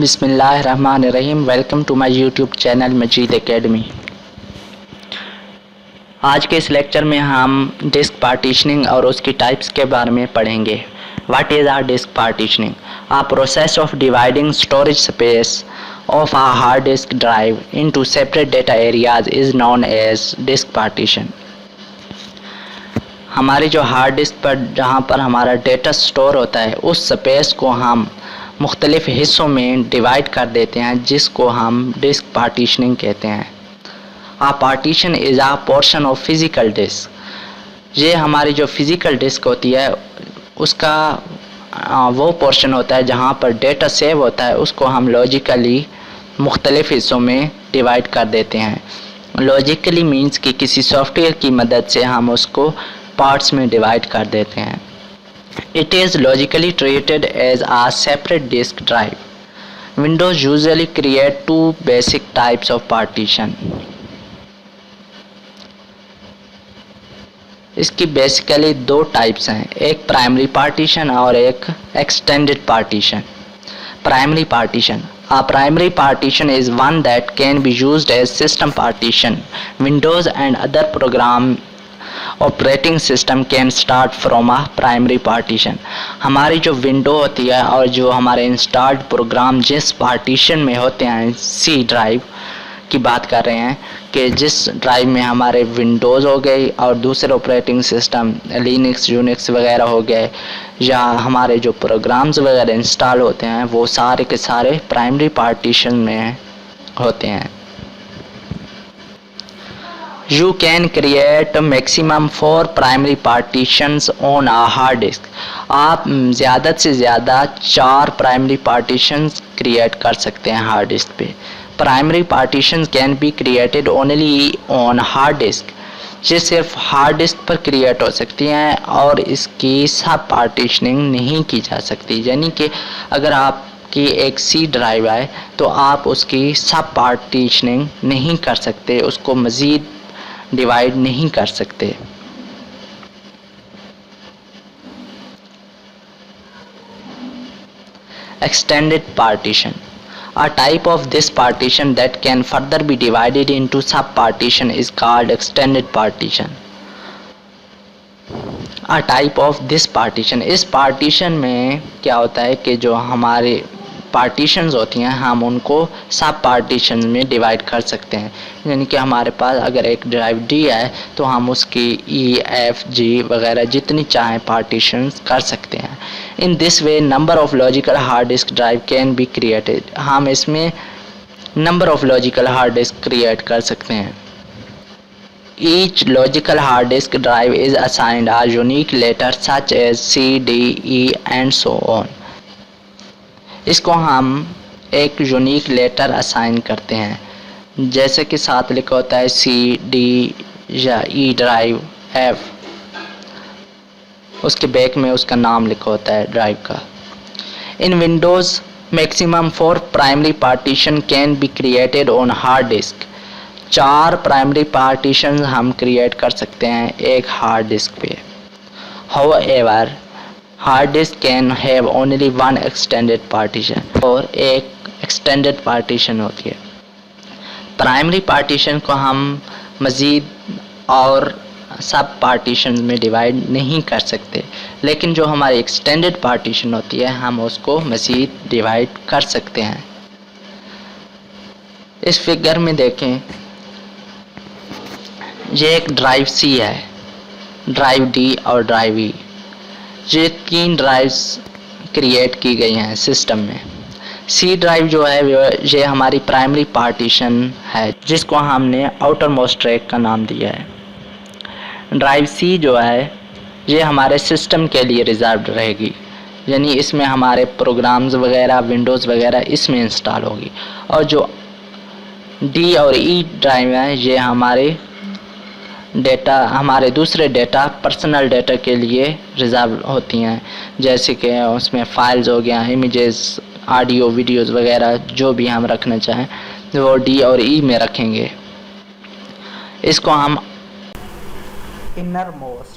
बिस्मिल्लाहिर्रहमानिर्रहीम। Welcome to my YouTube channel Majeed academy. आज के इस लेक्चर में हम डिस्क पार्टीशनिंग और उसकी टाइप्स के बारे में पढ़ेंगे। What is our disk partitioning? A process of dividing storage space of a hard disk drive into separate data areas is known as disk partition। हमारी जो हार्ड डिस्क पर जहाँ पर हमारा डेटा स्टोर होता है उस स्पेस को हम मुख्तलिफ़ हिस्सों में डिवाइड कर देते हैं, जिसको हम डिस्क पार्टीशनिंग कहते हैं। A partition is a portion of physical disk. ये हमारी जो फिज़िकल डिस्क होती है उसका वो पोर्शन होता है जहाँ पर डेटा सेव होता है, उसको हम लॉजिकली मुख्तलिफ़ हिस्सों में डिवाइड कर देते हैं। लॉजिकली मीन्स कि किसी सॉफ्टवेयर की मदद से हम उसको पार्ट्स में डिवाइड कर देते हैं। It is logically treated as a separate disk drive. Windows usually create two basic types of partition. इसकी बेसिकली दो टाइप्स हैं, एक प्राइमरी पार्टीशन और एक extended partition. Primary partition, a primary partition is one that can be used as system partition. Windows and other program operating system can start from a primary partition। हमारी जो window होती है और जो हमारे installed programme जिस partition में होते हैं, सी ड्राइव की बात कर रहे हैं कि जिस ड्राइव में हमारे विंडोज़ हो गई और दूसरे ऑपरेटिंग सिस्टम लिनक्स यूनिक्स वगैरह हो गए, या हमारे जो प्रोग्राम्स वगैरह इंस्टॉल होते हैं वो सारे के सारे प्राइमरी पार्टीशन में होते हैं। You can create maximum 4 primary partitions on a hard disk. आप ज़्यादा से ज़्यादा 4 प्राइमरी पार्टीशंस क्रिएट कर सकते हैं हार्ड डिस्क पे। Primary partition can be created only on hard disk. ये सिर्फ हार्ड डिस्क पर क्रिएट हो सकती हैं और इसकी सब पार्टीशनिंग नहीं की जा सकती। यानी कि अगर आपकी एक सी ड्राइव है तो आप उसकी सब पार्टीशनिंग नहीं कर सकते, उसको मज़ीद डिवाइड नहीं कर सकते। Extended partition, a type of this partition that can further be divided into sub-partition is called extended partition। a type of this partition, इस पार्टीशन में क्या होता है कि जो हमारे पार्टीशंस होती हैं हम उनको सब पार्टीशन में डिवाइड कर सकते हैं। यानी कि हमारे पास अगर एक ड्राइव डी है तो हम उसकी ई एफ जी वगैरह जितनी चाहें पार्टीशंस कर सकते हैं। In this way number of logical hard disk drive can be created. हम इसमें number of logical hard disk create कर सकते हैं। Each logical hard disk drive is assigned a unique letter such as C D E and so on. इसको हम एक unique letter assign करते हैं, जैसे कि साथ लिखा होता है सी डी या ई ड्राइव एफ, उसके बैक में उसका नाम लिखा होता है ड्राइव का। इन Windows maximum 4 primary partition can be created on hard disk. 4 primary partition हम क्रिएट कर सकते हैं एक हार्ड डिस्क पे। However hard disk can have only 1 extended partition, और एक एक्सटेंडेड पार्टीशन होती है। प्राइमरी पार्टीशन को हम मज़ीद और सब पार्टीशन में डिवाइड नहीं कर सकते, लेकिन जो हमारी एक्सटेंडेड पार्टीशन होती है हम उसको मज़ीद डिवाइड कर सकते हैं। इस फिगर में देखें, ये एक ड्राइव सी है, ड्राइव डी और ड्राइव ई। ये 3 ड्राइव्स क्रिएट की गई हैं सिस्टम में। सी ड्राइव जो है ये हमारी प्राइमरी पार्टीशन है, जिसको हमने आउटर मोस्ट ट्रैक का नाम दिया है। ड्राइव सी जो है ये हमारे सिस्टम के लिए रिजर्व्ड रहेगी, यानी इसमें हमारे प्रोग्राम्स वगैरह विंडोज़ वगैरह इसमें इंस्टॉल होगी। और जो डी और ई ड्राइव है ये हमारे डेटा, हमारे दूसरे डेटा, पर्सनल डेटा के लिए रिजर्व होती हैं, जैसे कि उसमें फाइल्स हो गया, इमेजेस, ऑडियो, वीडियोस वगैरह जो भी हम रखना चाहें वो डी और ई में रखेंगे। इसको हम इनर मोस्ट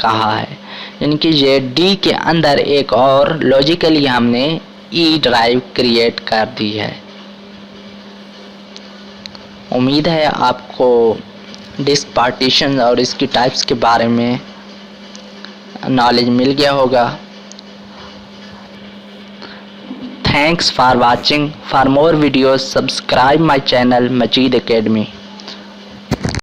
कहा है, यानी कि ये डी के अंदर एक और लॉजिकली हमने ई ड्राइव क्रिएट कर दी है। उम्मीद है आपको डिस्क पार्टीशन और इसकी टाइप्स के बारे में नॉलेज मिल गया होगा। Thanks for watching. For more videos subscribe my channel Majeed academy.